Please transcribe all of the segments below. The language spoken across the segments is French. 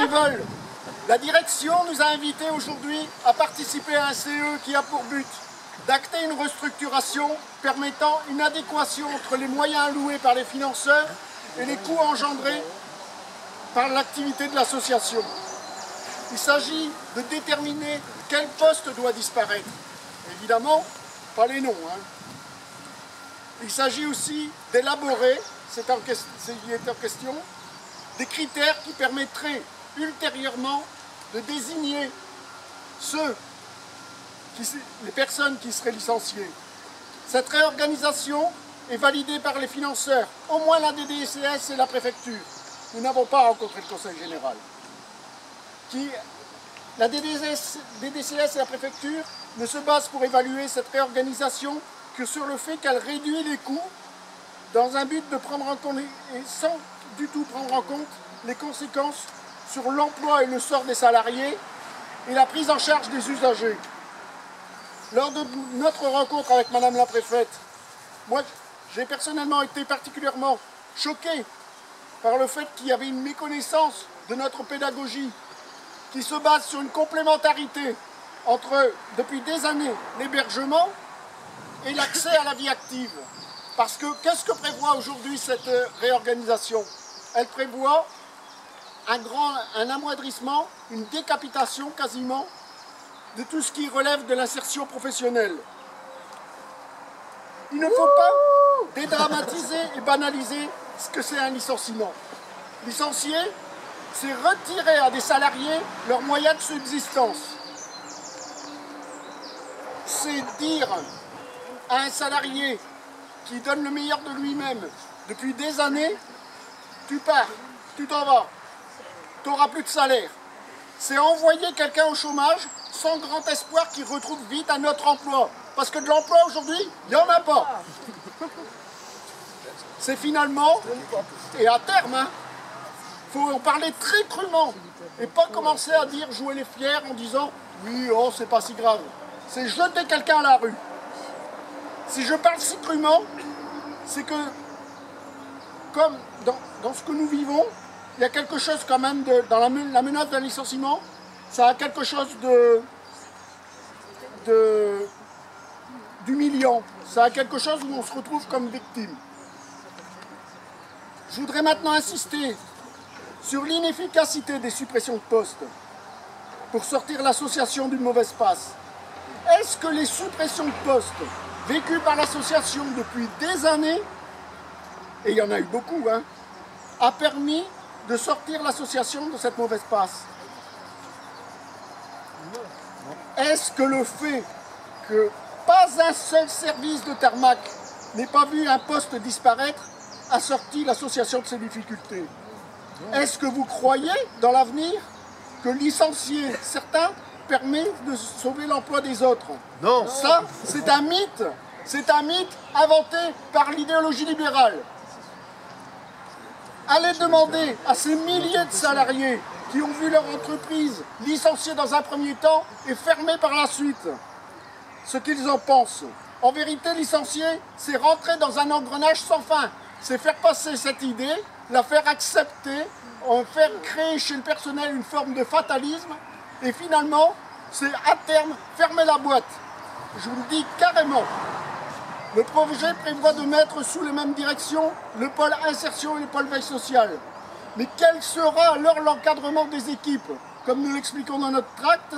Ils veulent. La direction nous a invités aujourd'hui à participer à un CE qui a pour but d'acter une restructuration permettant une adéquation entre les moyens alloués par les financeurs et les coûts engendrés par l'activité de l'association. Il s'agit de déterminer quel poste doit disparaître. Évidemment, pas les noms. Il s'agit aussi d'élaborer, c'est en question, des critères qui permettraient ultérieurement de désigner les personnes qui seraient licenciées. Cette réorganisation est validée par les financeurs, au moins la DDCS et la préfecture. Nous n'avons pas rencontré le Conseil général. La DDCS et la préfecture ne se basent pour évaluer cette réorganisation que sur le fait qu'elle réduit les coûts dans un but de prendre en compte, et sans du tout prendre en compte, les conséquences sur l'emploi et le sort des salariés et la prise en charge des usagers. Lors de notre rencontre avec Madame la Préfète, moi j'ai personnellement été particulièrement choqué par le fait qu'il y avait une méconnaissance de notre pédagogie qui se base sur une complémentarité entre, depuis des années, l'hébergement et l'accès à la vie active. Parce que qu'est-ce que prévoit aujourd'hui cette réorganisation? Elle prévoit un amoindrissement, une décapitation quasiment de tout ce qui relève de l'insertion professionnelle. Il ne faut pas dédramatiser et banaliser ce que c'est un licenciement. Licencier, c'est retirer à des salariés leurs moyens de subsistance. C'est dire à un salarié qui donne le meilleur de lui-même depuis des années, tu pars, tu t'en vas, tu n'auras plus de salaire. C'est envoyer quelqu'un au chômage sans grand espoir qu'il retrouve vite un autre emploi. Parce que de l'emploi aujourd'hui, il n'y en a pas. C'est finalement, et à terme, faut en parler très crûment et pas commencer à dire jouer les fiers en disant oui, oh, c'est pas si grave. C'est jeter quelqu'un à la rue. Si je parle si crûment, c'est que, comme dans ce que nous vivons, il y a quelque chose quand même, dans la menace d'un licenciement, ça a quelque chose d'humiliant. Ça a quelque chose où on se retrouve comme victime. Je voudrais maintenant insister sur l'inefficacité des suppressions de postes pour sortir l'association d'une mauvaise passe. Est-ce que les suppressions de postes vécues par l'association depuis des années, et il y en a eu beaucoup, a permis de sortir l'association de cette mauvaise passe? Est-ce que le fait que pas un seul service de Tarmac n'ait pas vu un poste disparaître a sorti l'association de ses difficultés? Est-ce que vous croyez dans l'avenir que licencier certains permet de sauver l'emploi des autres? Non. Ça, c'est un mythe. C'est un mythe inventé par l'idéologie libérale. Allez demander à ces milliers de salariés qui ont vu leur entreprise licenciée dans un premier temps et fermée par la suite ce qu'ils en pensent. En vérité, licencier, c'est rentrer dans un engrenage sans fin. C'est faire passer cette idée, la faire accepter, en faire créer chez le personnel une forme de fatalisme et finalement, c'est à terme fermer la boîte. Je vous le dis carrément. Le projet prévoit de mettre sous les mêmes directions le pôle insertion et le pôle veille sociale. Mais quel sera alors l'encadrement des équipes? Comme nous l'expliquons dans notre tract,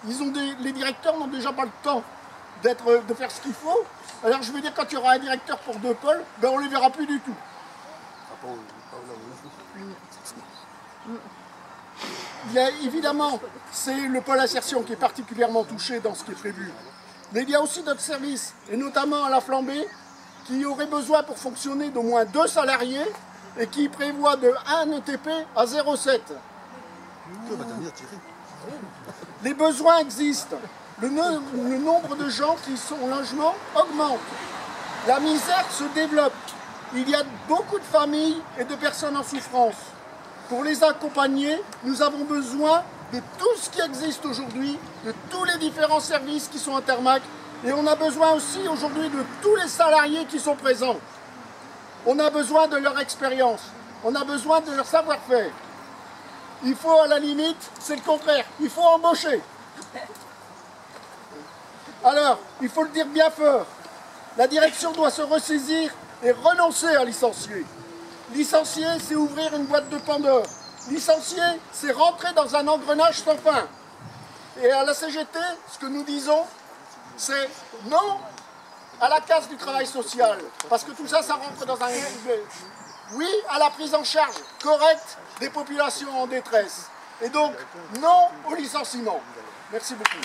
les directeurs n'ont déjà pas le temps de faire ce qu'il faut. Alors je veux dire, quand il y aura un directeur pour deux pôles, ben on ne les verra plus du tout. Il y a, évidemment, c'est le pôle insertion qui est particulièrement touché dans ce qui est prévu. Mais il y a aussi d'autres services, et notamment à la Flambée, qui auraient besoin pour fonctionner d'au moins 2 salariés et qui prévoient de 1 ETP à 0,7. Les besoins existent. Le nombre de gens qui sont au logement augmente. La misère se développe. Il y a beaucoup de familles et de personnes en souffrance. Pour les accompagner, nous avons besoin de tout ce qui existe aujourd'hui, de tous les différents services qui sont à Tarmac, et on a besoin aussi aujourd'hui de tous les salariés qui sont présents. On a besoin de leur expérience, on a besoin de leur savoir-faire. Il faut, à la limite, c'est le contraire, il faut embaucher. Alors, il faut le dire bien fort, la direction doit se ressaisir et renoncer à licencier. Licencier, c'est ouvrir une boîte de Pandore. Licencier, c'est rentrer dans un engrenage sans fin. Et à la CGT, ce que nous disons, c'est non à la casse du travail social. Parce que tout ça, ça rentre dans un... Oui à la prise en charge correcte des populations en détresse. Et donc, non au licenciement. Merci beaucoup.